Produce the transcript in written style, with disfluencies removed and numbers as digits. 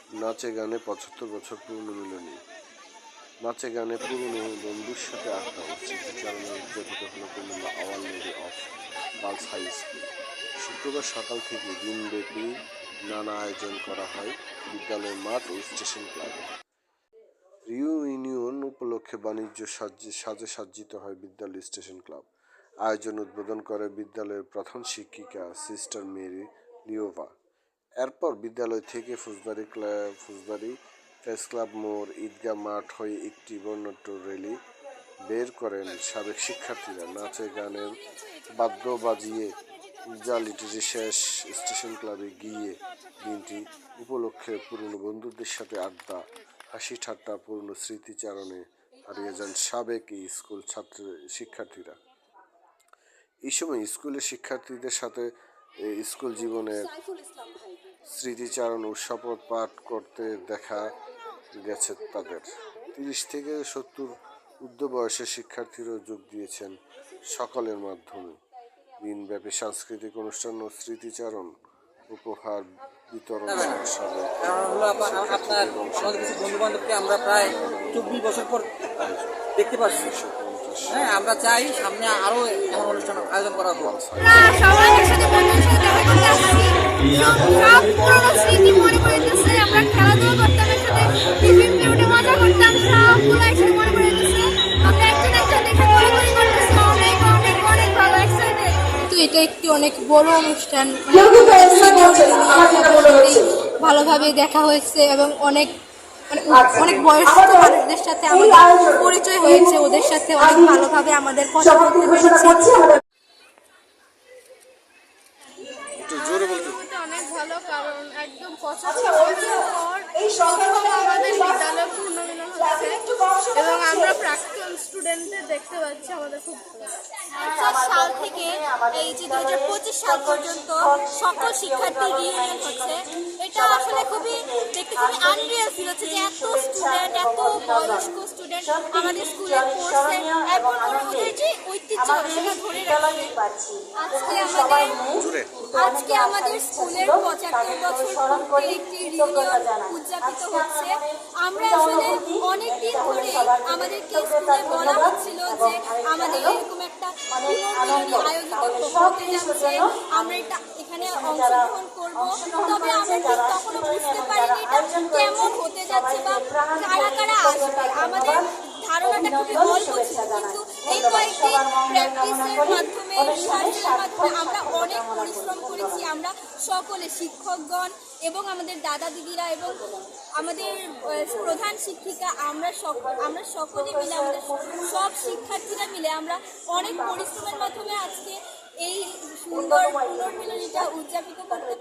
নাচে গানে ৭৫ বছর পুনর্মিলনী। নাচে গানে পুরনো বন্ধুর সাথে আড্ডা ও স্মৃতিচারণে উদযাপিত হলো Comilla Awal lady of girls high school. শুক্রবার সকাল থেকে দিনব্যাপী নানা আয়োজন করা হয় বিদ্যালয়ের মাঠ ও স্টেশন ক্লাবে। রিউনিয়ন উপলক্ষে বাণিজ্য সাজে সজ্জিত হয় বিদ্যালয় স্টেশন ক্লাব। আয়োজন উদ্বোধন করে বিদ্যালয়ের প্রধান শিক্ষিকা সিস্টার মেরি লিওভা। এরপর বিদ্যালয় থেকে ফুজবাড়ি প্রেস ক্লাব মোড় ঈদগাহ মাঠ হয়ে একটি বর্ণাঢ্য র্যালি বের করেন সাবেক শিক্ষার্থীরা। নাচে গানের বাদ্য বাজিয়ে জালিটির শেষ স্টেশন ক্লাবে গিয়ে দিনটি উপলক্ষে পুরনো বন্ধুদের সাথে আড্ডা, হাসি ঠাট্টা, পুরনো স্মৃতিচারণে হারিয়ে যান সাবেক এই স্কুল শিক্ষার্থীরা। এই সময় স্কুলের শিক্ষার্থীদের সাথে স্কুল জীবনের স্মৃতিচারণ ও শপথ পাঠ করতে দেখা গেছে তাদের। ৩০ থেকে ৭০ ঊর্ধ্ব বয়সের শিক্ষার্থীরাও যোগ দিয়েছেন সকলের মাধ্যমে। দিনব্যাপী সাংস্কৃতিক অনুষ্ঠান ও স্মৃতিচারণ, উপহার বিতরণ বন্ধু-বান্ধবকে আমরা প্রায় ২৪ বছর পর দেখতে পাচ্ছি। হ্যাঁ, আমরা চাই সামনে আরো এমন অনুষ্ঠান আয়োজন করা হোক। এটা একটি অনেক বড় অনুষ্ঠান, ভালোভাবে দেখা হয়েছে এবং অনেক বয়স্ক মানুষদের সাথে আমাদের পরিচয় হয়েছে, ওদের সাথে অনেক ভালোভাবে আমাদের কথা বলতে পেরেছি। অনেক ভালো, কারণ একদম ৭৫ বছর পর আমাদের বিদ্যালয় পুনর্মিলন হচ্ছে এবং আমরা প্রাক্তন স্টুডেন্টদের দেখতে পাচ্ছি। আমাদের খুব সাল থেকে এই যে 2025 সাল পর্যন্ত সকল শিক্ষার্থী রিউনিয়ন হচ্ছে, এটা আসলে খুবই দেখতে খুবই আনরিয়াল ফিল হচ্ছে যে এত স্টুডেন্ট, এত বয়স্ক স্টুডেন্ট আমাদের স্কুলে পড়ছে এবং ওরা ওদের যে ঐতিহ্য সেটা ধরে রাখছে। আজকে আমাদের স্কুলের ৭৫ বছর পূর্তির একটি রিউনিয়ন উদযাপিত হচ্ছে। আমরা আসলে অনেকদিন ধরে আমাদেরকে স্কুলে বলা হচ্ছিল যে আমাদের এরকম একটা পুনর্মিলনী আয়োজিত হতে যাচ্ছে, আমরা এখানে অংশগ্রহণ করবো। তবে আমরা ঠিক তখনও বুঝতে পারিনি এটা কেমন হতে যাচ্ছে বা কারা কারা আসবে। আমাদের ধারণাটা খুবই অল্প ছিল, কিন্তু এই কয়েকটি প্র্যাকটিসের মাধ্যমে, রিহার্সালের মাধ্যমে আমরা অনেক পরিশ্রম করেছি। আমরা সকলে শিক্ষকগণ এবং আমাদের দাদা দিদিরা এবং আমাদের প্রধান শিক্ষিকা, আমরা সকলে মিলে, আমাদের সব শিক্ষার্থীরা মিলে আমরা অনেক পরিশ্রমের মাধ্যমে আজকে এই সুন্দর পুনর্মিলনীটা উদযাপিত করতে